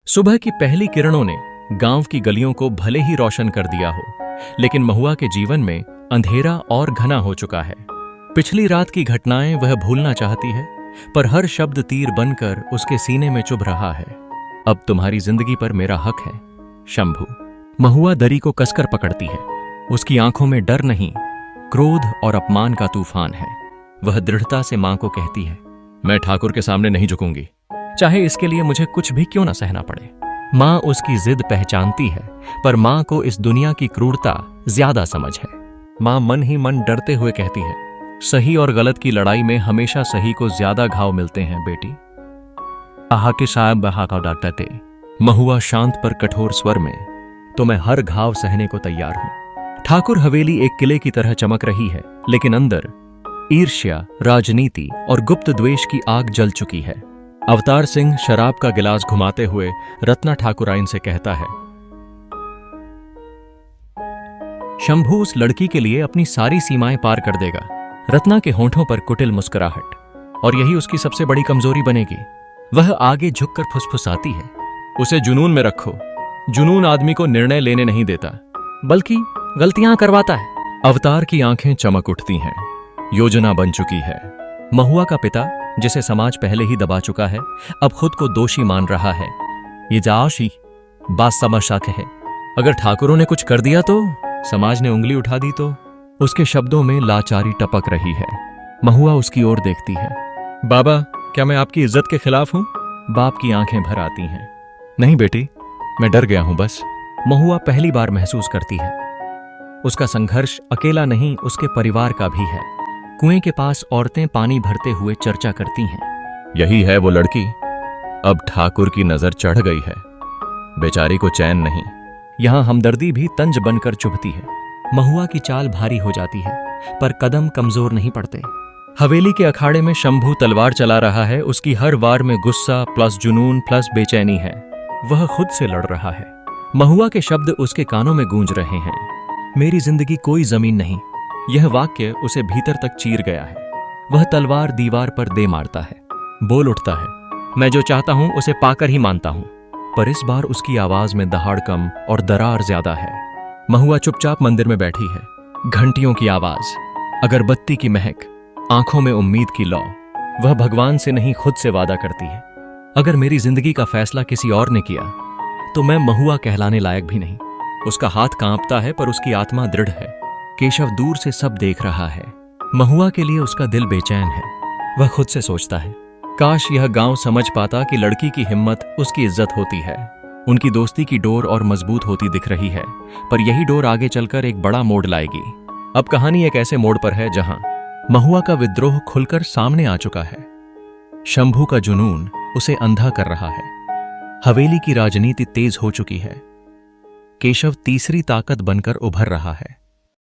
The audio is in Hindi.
सुबह की पहली किरणों ने गांव की गलियों को भले ही रोशन कर दिया हो, लेकिन महुआ के जीवन में अंधेरा और घना हो चुका है। पिछली रात की घटनाएं वह भूलना चाहती है, पर हर शब्द तीर बनकर उसके सीने में चुभ रहा है। अब तुम्हारी जिंदगी पर मेरा हक है, शंभू। महुआ दरी को कसकर पकड़ती है। उसकी आंखों में डर नहीं, क्रोध और अपमान का तूफान है। वह दृढ़ता से मां को कहती है, मैं ठाकुर के सामने नहीं झुकूंगी, चाहे इसके लिए मुझे कुछ भी क्यों ना सहना पड़े। मां उसकी जिद पहचानती है, पर मां को इस दुनिया की क्रूरता ज्यादा समझ है। मां मन ही मन डरते हुए कहती है, सही और गलत की लड़ाई में हमेशा सही को ज्यादा घाव मिलते हैं बेटी। आहा के साहब बहा का डांटते। महुआ शांत पर कठोर स्वर में, तो मैं हर घाव सहने को तैयार हूं। ठाकुर हवेली एक किले की तरह चमक रही है, लेकिन अंदर ईर्ष्या, राजनीति और गुप्त द्वेष की आग जल चुकी है। अवतार सिंह शराब का गिलास घुमाते हुए रत्ना ठाकुराइन से कहता है, शंभू उस लड़की के लिए अपनी सारी सीमाएं पार कर देगा। रत्ना के होंठों पर कुटिल मुस्कुराहट, और यही उसकी सबसे बड़ी कमजोरी बनेगी। वह आगे झुककर फुसफुसाती है, उसे जुनून में रखो। जुनून आदमी को निर्णय लेने नहीं देता, बल्कि गलतियां करवाता है। अवतार की आंखें चमक उठती हैं। योजना बन चुकी है। महुआ का पिता, जिसे समाज पहले ही दबा चुका है, अब खुद को दोषी मान रहा है। ये जाओशी बात समझ सके है। अगर ठाकुरों ने कुछ कर दिया तो, समाज ने उंगली उठा दी तो। उसके शब्दों में लाचारी टपक रही है। महुआ उसकी ओर देखती है। बाबा, क्या मैं आपकी इज्जत के खिलाफ हूं? बाप की आंखें भर आती हैं। नहीं बेटी, मैं डर गया हूं बस। महुआ पहली बार महसूस करती है, उसका संघर्ष अकेला नहीं, उसके परिवार का भी है। कुएं के पास औरतें पानी भरते हुए चर्चा करती हैं। यही है वो लड़की। अब ठाकुर की नजर चढ़ गई है, बेचारी को चैन नहीं। यहां हमदर्दी भी तंज बनकर चुभती है। महुआ की चाल भारी हो जाती है, पर कदम कमजोर नहीं पड़ते। हवेली के अखाड़े में शंभू तलवार चला रहा है। उसकी हर वार में गुस्सा प्लस जुनून प्लस बेचैनी है। वह खुद से लड़ रहा है। महुआ के शब्द उसके कानों में गूंज रहे हैं। मेरी जिंदगी कोई जमीन नहीं। यह वाक्य उसे भीतर तक चीर गया है। वह तलवार दीवार पर दे मारता है। बोल उठता है, मैं जो चाहता हूं उसे पाकर ही मानता हूं। पर इस बार उसकी आवाज में दहाड़ कम और दरार ज्यादा है। महुआ चुपचाप मंदिर में बैठी है। घंटियों की आवाज, अगरबत्ती की महक, आंखों में उम्मीद की लौ। वह भगवान से नहीं, खुद से वादा करती है, अगर मेरी जिंदगी का फैसला किसी और ने किया तो मैं महुआ कहलाने लायक भी नहीं। उसका हाथ कांपता है, पर उसकी आत्मा दृढ़ है। केशव दूर से सब देख रहा है। महुआ के लिए उसका दिल बेचैन है। वह खुद से सोचता है, काश यह गांव समझ पाता कि लड़की की हिम्मत उसकी इज्जत होती है। उनकी दोस्ती की डोर और मजबूत होती दिख रही है, पर यही डोर आगे चलकर एक बड़ा मोड़ लाएगी। अब कहानी एक ऐसे मोड़ पर है जहां महुआ का विद्रोह खुलकर सामने आ चुका है। शंभू का जुनून उसे अंधा कर रहा है। हवेली की राजनीति तेज हो चुकी है। केशव तीसरी ताकत बनकर उभर रहा है।